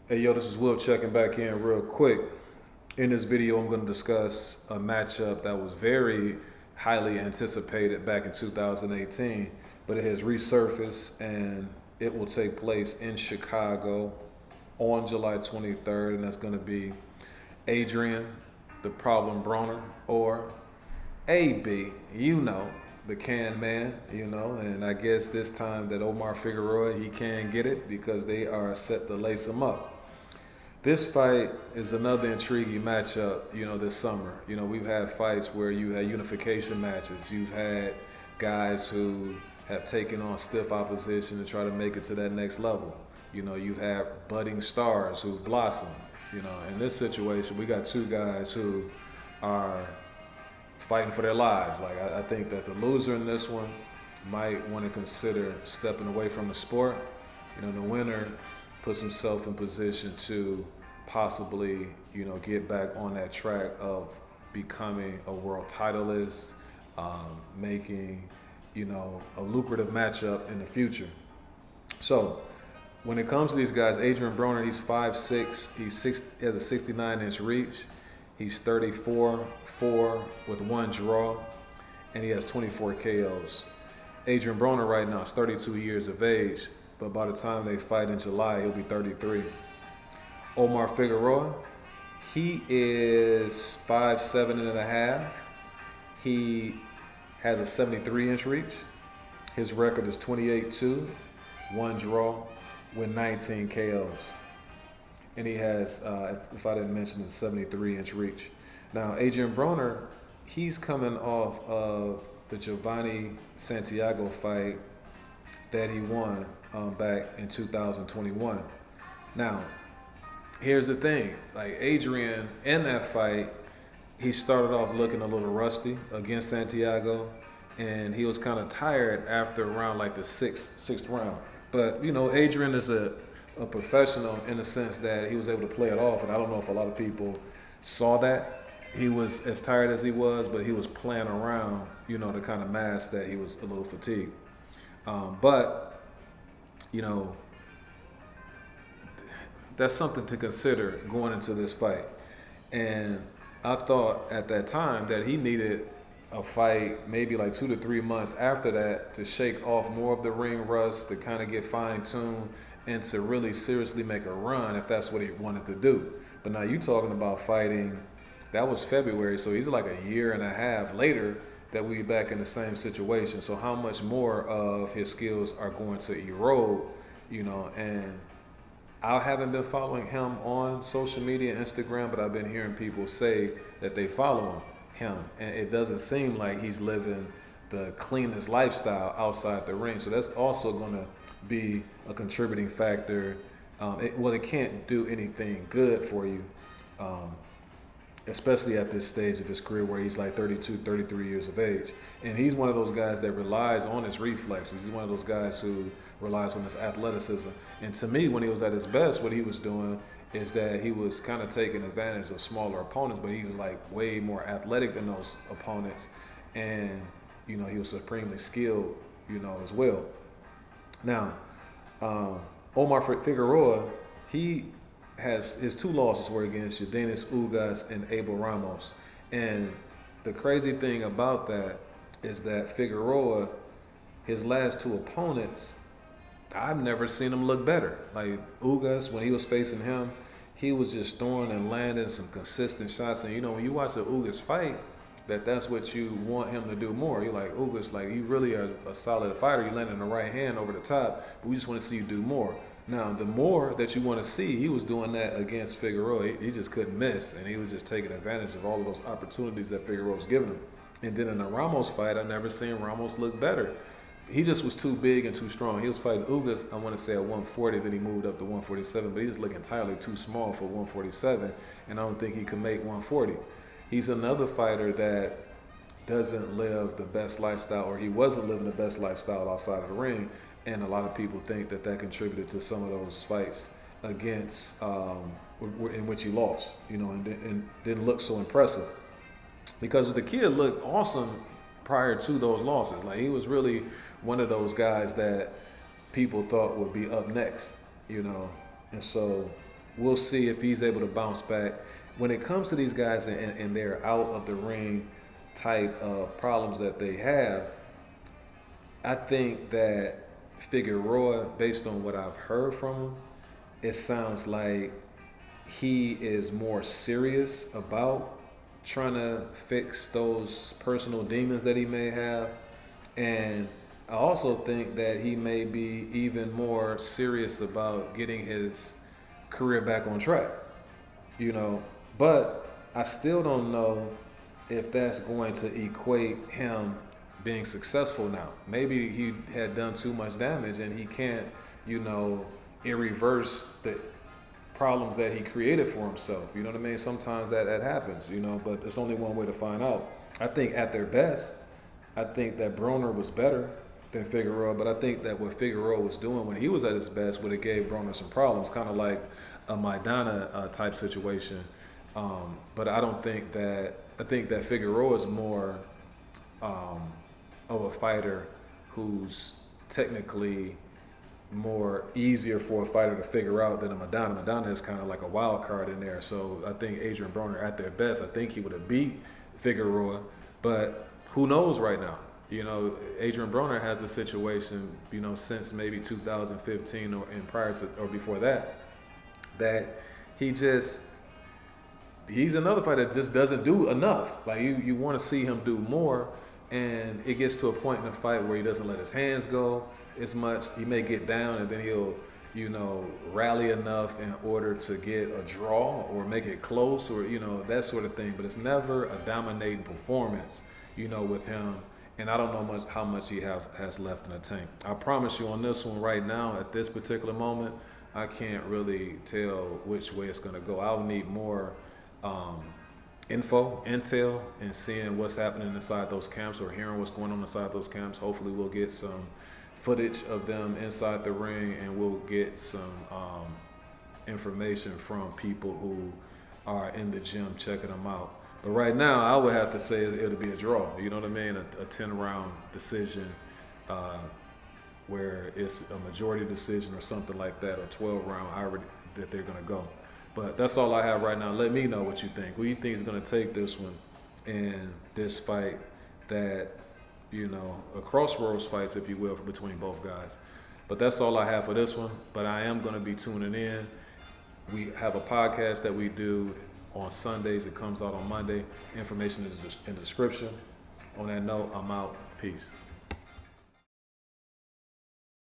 Hey yo, this is Will checking back in real quick. In this video, I'm going to discuss a matchup that was very highly anticipated back in 2018, but it has resurfaced and it will take place in Chicago on July 23rd, and that's going to be Adrien, the Problem Broner, or AB, the can man, and I guess this time that Omar Figueroa, he can get it because they are set to lace him up. This fight is another intriguing matchup, this summer. We've had fights where you had unification matches. You've had guys who have taken on stiff opposition to try to make it to that next level. You've had budding stars who blossom. In this situation, we got two guys who are fighting for their lives. I think that the loser in this one might want to consider stepping away from the sport. The winner puts himself in position to possibly, get back on that track of becoming a world titleist, making, a lucrative matchup in the future. So when it comes to these guys, Adrien Broner, he's 5'6", he has a 69-inch reach. He's 34-4 with one draw, and he has 24 KOs. Adrien Broner right now is 32 years of age, but by the time they fight in July, he'll be 33. Omar Figueroa, he is 5'7.5". He has a 73-inch reach. His record is 28-2, one draw with 19 KOs. And he has, if I didn't mention, a 73-inch reach. Now, Adrien Broner, he's coming off of the Giovanni Santiago fight that he won back in 2021. Now, here's the thing. Adrien, in that fight, he started off looking a little rusty against Santiago, and he was kind of tired after around the sixth round. But, Adrien is a professional in the sense that he was able to play it off, and I don't know if a lot of people saw that. He was as tired as he was, but he was playing around, to kind of mask that he was a little fatigued. But that's something to consider going into this fight. And I thought at that time that he needed a fight maybe 2 to 3 months after that to shake off more of the ring rust, to kind of get fine-tuned, and to really seriously make a run if that's what he wanted to do. But now you're talking about fighting, that was February, so he's a year and a half later that we back in the same situation. So how much more of his skills are going to erode, and I haven't been following him on social media, Instagram, but I've been hearing people say that they follow him. And it doesn't seem like he's living the cleanest lifestyle outside the ring. So that's also going to be a contributing factor. It can't do anything good for you, especially at this stage of his career where he's 32, 33 years of age. And he's one of those guys that relies on his reflexes. He's one of those guys who relies on his athleticism. And to me, when he was at his best, what he was doing is that he was kind of taking advantage of smaller opponents, but he was way more athletic than those opponents. And, he was supremely skilled, as well. Now, Omar Figueroa, he has his two losses were against Yordenis Ugas and Abel Ramos. And the crazy thing about that is that Figueroa, his last two opponents, I've never seen him look better. Ugas, when he was facing him, he was just throwing and landing some consistent shots. And when you watch a Ugas fight, that's what you want him to do more. You're like, Ugas, you really are a solid fighter. You landing the right hand over the top, but we just want to see you do more. Now, the more that you want to see, he was doing that against Figueroa. He just couldn't miss, and he was just taking advantage of all of those opportunities that Figueroa was giving him. And then in the Ramos fight, I never seen Ramos look better. He just was too big and too strong. He was fighting Ugas, I want to say, at 140, then he moved up to 147, but he just looked entirely too small for 147, and I don't think he could make 140. He's another fighter that doesn't live the best lifestyle, or he wasn't living the best lifestyle outside of the ring, and a lot of people think that contributed to some of those fights against, in which he lost, and didn't look so impressive. Because the kid looked awesome prior to those losses. He was really one of those guys that people thought would be up next, And so we'll see if he's able to bounce back. When it comes to these guys and their out of the ring type of problems that they have, I think that Figueroa, based on what I've heard from him, it sounds like he is more serious about trying to fix those personal demons that he may have. And I also think that he may be even more serious about getting his career back on track, you know. But I still don't know if that's going to equate him being successful now. Maybe he had done too much damage and he can't, reverse the problems that he created for himself. You know what I mean? Sometimes that happens, but it's only one way to find out. I think at their best, I think that Broner was better than Figueroa, but I think that what Figueroa was doing when he was at his best would have gave Broner some problems, kind of like a Maidana type situation. But I think that Figueroa is more of a fighter who's technically more easier for a fighter to figure out than a Maidana. Maidana is kind of like a wild card in there. So I think Adrien Broner at their best, I think he would have beat Figueroa, but who knows right now? Adrien Broner has a situation, since maybe 2015 and prior to or before that he's another fighter that just doesn't do enough. Like you want to see him do more, and it gets to a point in the fight where he doesn't let his hands go as much. He may get down and then he'll, rally enough in order to get a draw or make it close or, that sort of thing. But it's never a dominating performance, with him. And I don't know how much he has left in the tank. I promise you on this one right now, at this particular moment, I can't really tell which way it's going to go. I'll need more intel, and seeing what's happening inside those camps or hearing what's going on inside those camps. Hopefully we'll get some footage of them inside the ring, and we'll get some information from people who are in the gym checking them out. But right now, I would have to say it'll be a draw. You know what I mean? A 10-round decision where it's a majority decision or something like that, or 12-round, however that they're going to go. But that's all I have right now. Let me know what you think. Who you think is going to take this one and this fight that, a crossroads fights, if you will, between both guys. But that's all I have for this one. But I am going to be tuning in. We have a podcast that we do on Sundays. It comes out on Monday. Information is in the description. On that note, I'm out. Peace.